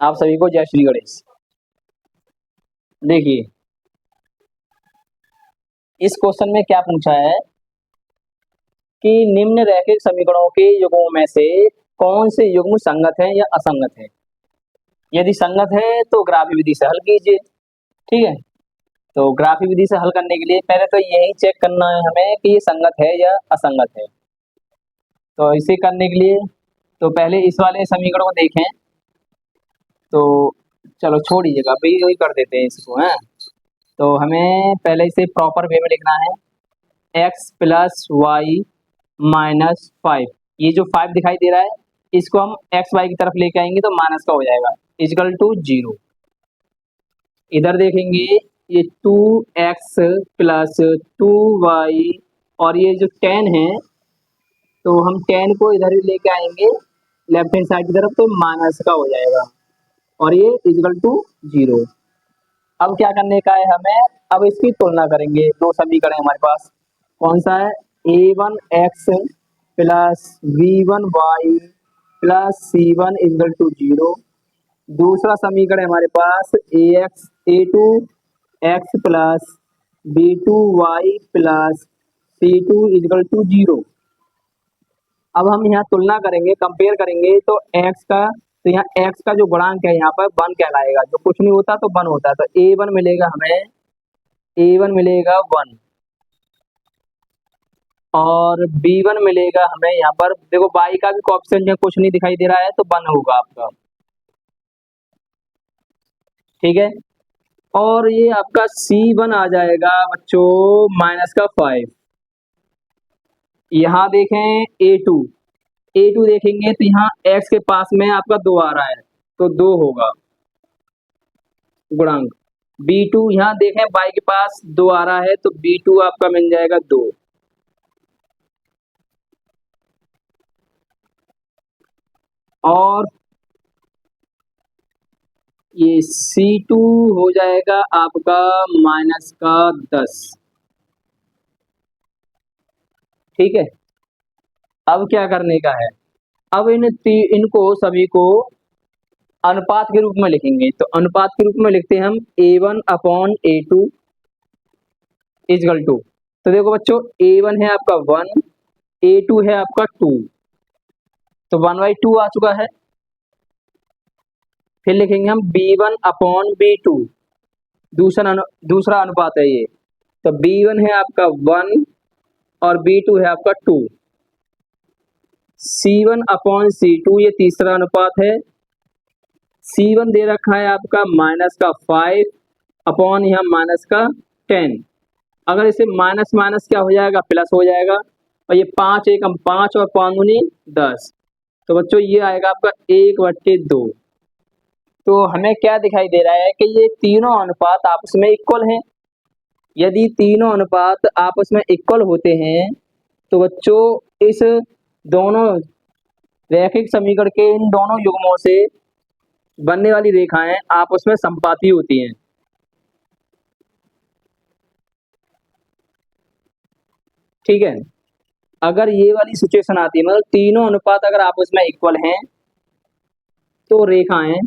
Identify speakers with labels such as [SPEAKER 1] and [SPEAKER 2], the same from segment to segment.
[SPEAKER 1] आप सभी को जय श्री गणेश। देखिए, इस क्वेश्चन में क्या पूछा है कि निम्न रैखिक समीकरणों के युग्मों में से कौन से युग्म संगत हैं या असंगत हैं। यदि संगत है तो ग्राफी विधि से हल कीजिए। ठीक है, तो ग्राफी विधि से हल करने के लिए पहले तो यही चेक करना है हमें कि ये संगत है या असंगत है। तो इसे करने के लिए तो पहले इस वाले समीकरण को देखें। तो चलो छोड़िएगा, अभी यही कर देते हैं इसको। है तो हमें पहले इसे प्रॉपर वे में लिखना है। एक्स प्लस वाई माइनस 5, ये जो 5 दिखाई दे रहा है इसको हम एक्स वाई की तरफ लेके आएंगे तो माइनस का हो जाएगा, इजकल टू 0। इधर देखेंगे ये 2x प्लस 2y और ये जो 10 है तो हम 10 को इधर ही लेके आएंगे लेफ्ट हैंड साइड की तरफ तो माइनस का हो जाएगा और ये इजकल टू 0। अब क्या करने का है हमें, अब इसकी तुलना करेंगे। दो समीकरण है हमारे पास, कौन सा है, a1x plus b1y plus c1 is equal to 0। दूसरा समीकरण है हमारे पास a2x plus b2y plus c2 equal to 0। अब हम यहाँ तुलना करेंगे, कंपेयर करेंगे तो x का, तो यहाँ x का जो गुणांक है यहाँ पर 1 कहलाएगा, जो कुछ नहीं होता तो 1 होता है। तो a1 मिलेगा हमें, a1 मिलेगा 1 और b1 मिलेगा हमें यहाँ पर, देखो y का भी कोएफिशिएंट में कुछ नहीं दिखाई दे रहा है तो 1 होगा आपका। ठीक है, और ये आपका c1 आ जाएगा बच्चों माइनस का 5। यहाँ देखें a2 देखेंगे तो यहाँ x के पास में आपका 2 आ रहा है तो 2 होगा गुणांक। b2 यहाँ देखें y के पास 2 आ रहा है तो b2 आपका मिल जाएगा 2। और ये C2 हो जाएगा आपका माइनस का 10। ठीक है, अब क्या करने का है, अब इनको सभी को अनुपात के रूप में लिखेंगे। तो अनुपात के रूप में लिखते हैं हम a1 upon a2 is equal to, तो देखो बच्चों a1 है आपका 1, a2 है आपका 2, तो 1/2 आ चुका है। फिर लिखेंगे हम b1 अपॉन b2, दूसरा अनुपात है ये, तो b1 है आपका 1 और b2 है आपका 2। C1 अपॉन C2 ये तीसरा अनुपात है। C1 दे रखा है आपका माइनस का 5 अपॉन यहाँ माइनस का 10। अगर इसे माइनस माइनस क्या हो जाएगा, प्लस हो जाएगा। और ये 5 एकम 5 और 5 दूनी 10, तो बच्चों ये आएगा आपका 1/2। तो हमें क्या दिखाई दे रहा है कि ये तीनों अनुपात आपस में इक्वल हैं। यदि तीनों अनुपात आपस में इक्वल होते हैं तो बच्चों इस दोनों रैखिक समीकरण के इन दोनों युग्मों से बनने वाली रेखाएं आपस में संपाती होती हैं। ठीक है, अगर ये वाली सिचुएशन आती है, मतलब तीनों अनुपात अगर आपस में इक्वल हैं तो रेखाएं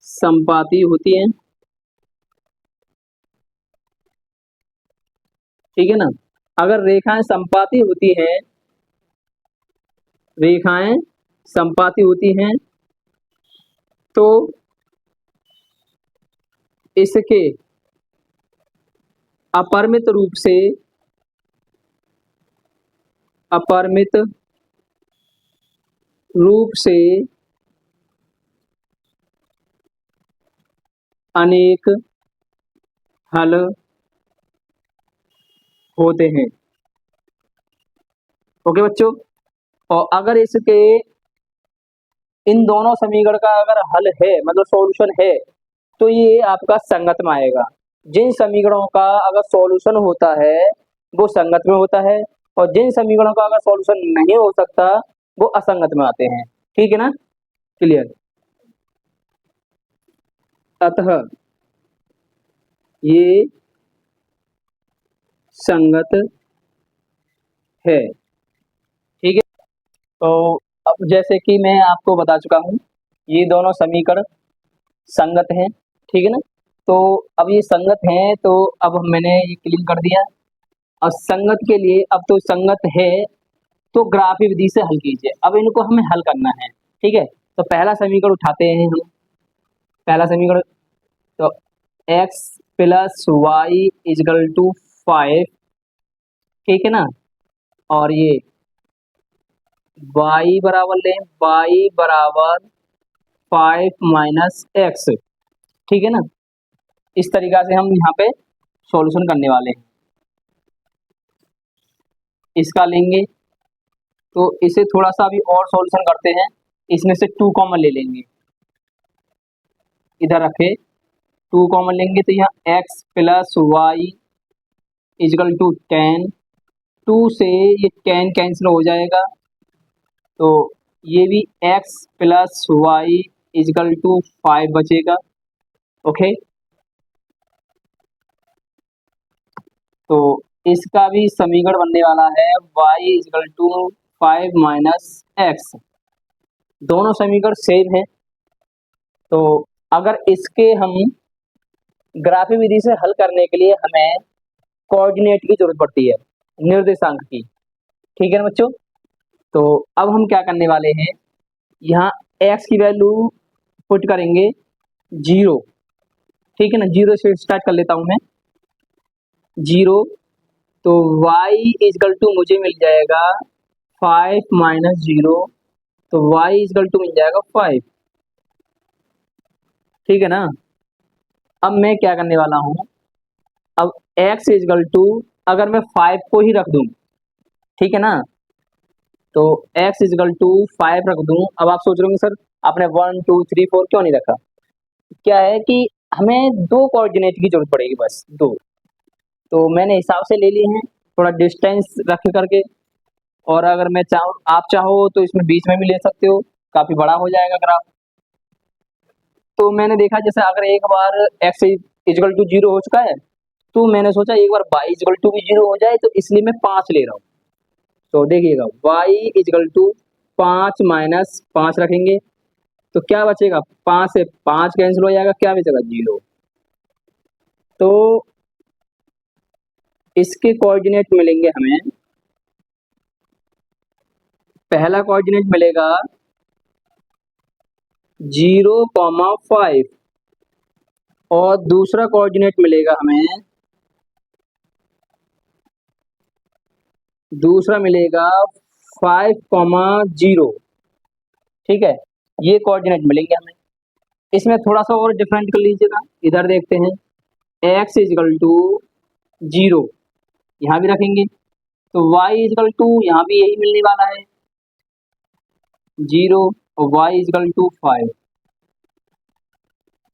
[SPEAKER 1] संपाती होती हैं। ठीक है ना, अगर रेखाएं संपाती होती हैं तो इसके अपरिमित रूप से अनेक हल होते हैं। ओके बच्चों, और अगर इसके इन दोनों समीकरण का अगर हल है, मतलब सॉल्यूशन है, तो ये आपका संगत में आएगा। जिन समीकरणों का अगर सॉल्यूशन होता है वो संगत में होता है और जिन समीकरणों का अगर सॉल्यूशन नहीं हो सकता वो असंगत में आते हैं। ठीक है ना, क्लियर। अतः ये संगत है। ठीक है, तो अब जैसे कि मैं आपको बता चुका हूँ, ये दोनों समीकरण संगत हैं। ठीक है ना, तो अब ये संगत हैं, तो अब मैंने ये क्लीन कर दिया। अब संगत के लिए, अब तो संगत है तो ग्राफी विधि से हल कीजिए। अब इनको हमें हल करना है। ठीक है, तो पहला समीकरण उठाते हैं हम। पहला समीकरण, तो x plus Y equal to 5, ठीक है ना, और ये y बराबर लें, y बराबर 5 माइनस एक्स। ठीक है ना, इस तरीका से हम यहाँ पे सॉल्यूशन करने वाले हैं। इसका लेंगे तो इसे थोड़ा सा अभी और सॉल्यूशन करते हैं। इसमें से 2 कॉमन ले लेंगे, इधर रखे 2 कॉमन लेंगे, तो यहाँ x plus Y equal to 10, 2 से ये 10 कैंसिल हो जाएगा, तो ये भी x plus Y equal to 5 बचेगा। ओके, तो इसका भी समीकरण बनने वाला है y equal to 5 minus X. दोनों समीकरण सेम है, तो अगर इसके हम ग्राफी विधि से हल करने के लिए हमें कोऑर्डिनेट की जरूरत पड़ती है, निर्देशांक की। ठीक है ना बच्चों, तो अब हम क्या करने वाले हैं, यहाँ x की वैल्यू पुट करेंगे 0। ठीक है ना, 0 से स्टार्ट कर लेता हूँ मैं, 0, तो y इजकल टू मुझे मिल जाएगा 5 माइनस 0, तो y इजकल टू मिल जाएगा 5। ठीक है ना, अब मैं क्या करने वाला हूँ, अब x इजकल टू, अगर मैं 5 को ही रख दूं, ठीक है ना, तो x इजकल टू 5 रख दूं। अब आप सोच रहे होंगे सर आपने 1 2 3 4 क्यों नहीं रखा। क्या है कि हमें 2 कोऑर्डिनेट की जरूरत पड़ेगी, बस 2, तो मैंने हिसाब से ले लिए हैं थोड़ा डिस्टेंस रख करके। और अगर मैं चाहूँ, आप चाहो तो इसमें बीच में भी ले सकते हो, काफ़ी बड़ा हो जाएगा ग्राफ। तो मैंने देखा जैसे अगर एक बार x इजकल टू 0 हो चुका है, तो मैंने सोचा एक बार y इजकल टू भी 0 हो जाए, तो इसलिए मैं 5 ले रहा हूँ। तो देखिएगा y इजकल टू 5 माइनस 5 रखेंगे, तो क्या बचेगा, 5 से 5 कैंसिल हो जाएगा, क्या बचेगा 0। तो इसके कोऑर्डिनेट मिलेंगे हमें, पहला कोऑर्डिनेट मिलेगा 0,5 और दूसरा कोऑर्डिनेट मिलेगा हमें, दूसरा मिलेगा 5,0। ठीक है, ये कोऑर्डिनेट मिलेंगे हमें। इसमें थोड़ा सा और डिफरेंट कर लीजिएगा, इधर देखते हैं x इजकल टू 0 यहाँ भी रखेंगे, तो y इजकल टू यहाँ भी यही मिलने वाला है 0 और y इजकल टू 5।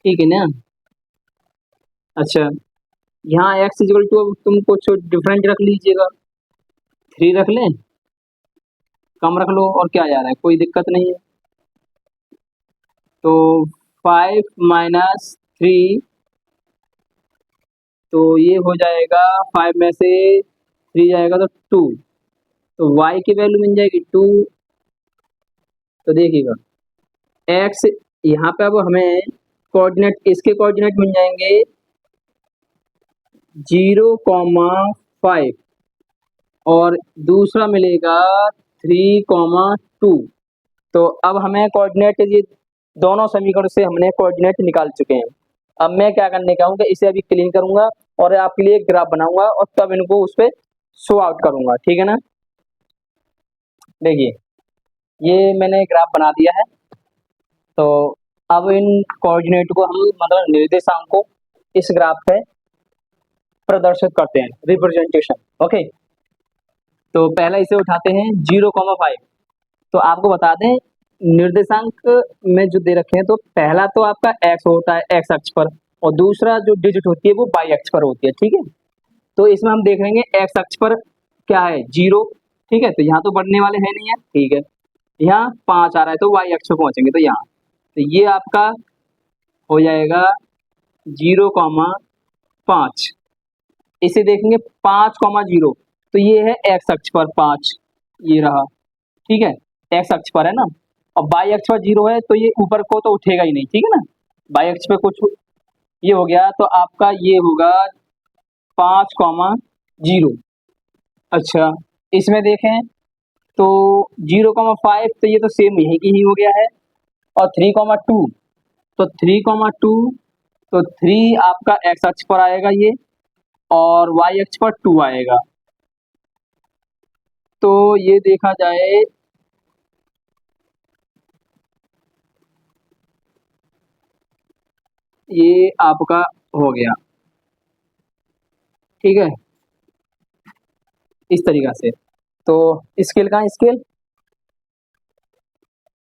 [SPEAKER 1] ठीक है ना, अच्छा यहाँ x इजकल टू, अब तुम कुछ डिफरेंट रख लीजिएगा, 3 रख लें, कम रख लो, और क्या जा रहा है, कोई दिक्कत नहीं है। तो 5 माइनस 3, तो ये हो जाएगा 5 में से 3 जाएगा तो 2, तो y की वैल्यू मिल जाएगी 2। तो देखिएगा x, यहाँ पे अब हमें कोऑर्डिनेट, इसके कोऑर्डिनेट मिल जाएंगे 0,5 और दूसरा मिलेगा 3,2। तो अब हमें कोऑर्डिनेट, ये दोनों समीकरण से हमने कोऑर्डिनेट निकाल चुके हैं। अब मैं क्या करने का हूँ कि इसे अभी क्लीन करूंगा और आपके लिए एक ग्राफ बनाऊंगा और तब इनको उस पर शो आउट करूंगा। ठीक है ना, देखिए ये मैंने ग्राफ बना दिया है। तो अब इन कोऑर्डिनेट को हम, मतलब निर्देशांक को इस ग्राफ पे प्रदर्शित करते हैं, रिप्रेजेंटेशन। ओके, तो पहला इसे उठाते हैं 0,5। तो आपको बता दें निर्देशांक में जो दे रखे हैं, तो पहला तो आपका x होता है x अक्ष पर, और दूसरा जो डिजिट होती है वो y अक्ष पर होती है। ठीक है, तो इसमें हम देख लेंगे x अक्ष पर क्या है 0। ठीक है, तो यहाँ तो बढ़ने वाले हैं नहीं है। ठीक है, यहाँ 5 आ रहा है, तो y अक्ष पर पहुंचेंगे तो यहाँ, तो ये आपका हो जाएगा 0,5। इसे देखेंगे 5,0, तो ये है एक्स अक्ष पर 5, ये रहा, ठीक है, एक्स अक्ष पर है ना। और वाई अक्ष पर 0 है, तो ये ऊपर को तो उठेगा ही नहीं, ठीक है ना। वाई अक्ष पे कुछ ये हो गया, तो आपका ये होगा 5,0। अच्छा, इसमें देखें तो 0,5, तो ये तो सेम यही की ही हो गया है। और 3,2, तो 3,2, तो 3 आपका एक्स अक्ष पर आएगा ये, और वाई अक्ष पर 2 आएगा। तो ये देखा जाए ये आपका हो गया, ठीक है, इस तरीका से। तो स्केल कहाँ, स्केल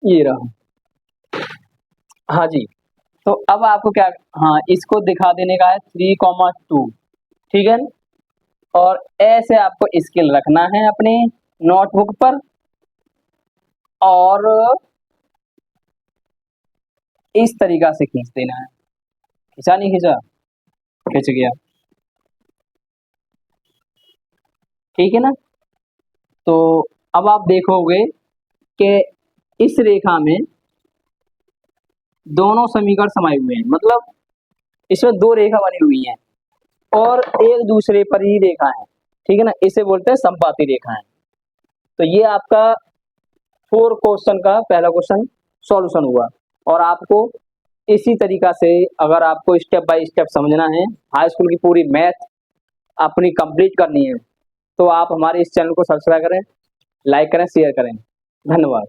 [SPEAKER 1] ये रहा, हाँ जी। तो अब आपको क्या, हाँ, इसको दिखा देने का है 3,2, ठीक है। और ऐसे आपको स्केल रखना है अपने नोटबुक पर, और इस तरीका से खींच देना है। खींचा नहीं खींचा, खींच गया, ठीक है ना। तो अब आप देखोगे कि इस रेखा में दोनों समीकरण समाये हुए हैं, मतलब इसमें दो रेखा बनी हुई हैं और एक दूसरे पर ही रेखा है, ठीक है ना, इसे बोलते हैं संपाती रेखाएं। तो ये आपका 4 क्वेश्चन का पहला क्वेश्चन सॉल्यूशन हुआ। और आपको इसी तरीका से अगर आपको स्टेप बाय स्टेप समझना है, हाई स्कूल की पूरी मैथ अपनी कंप्लीट करनी है, तो आप हमारे इस चैनल को सब्सक्राइब करें, लाइक करें, शेयर करें। धन्यवाद।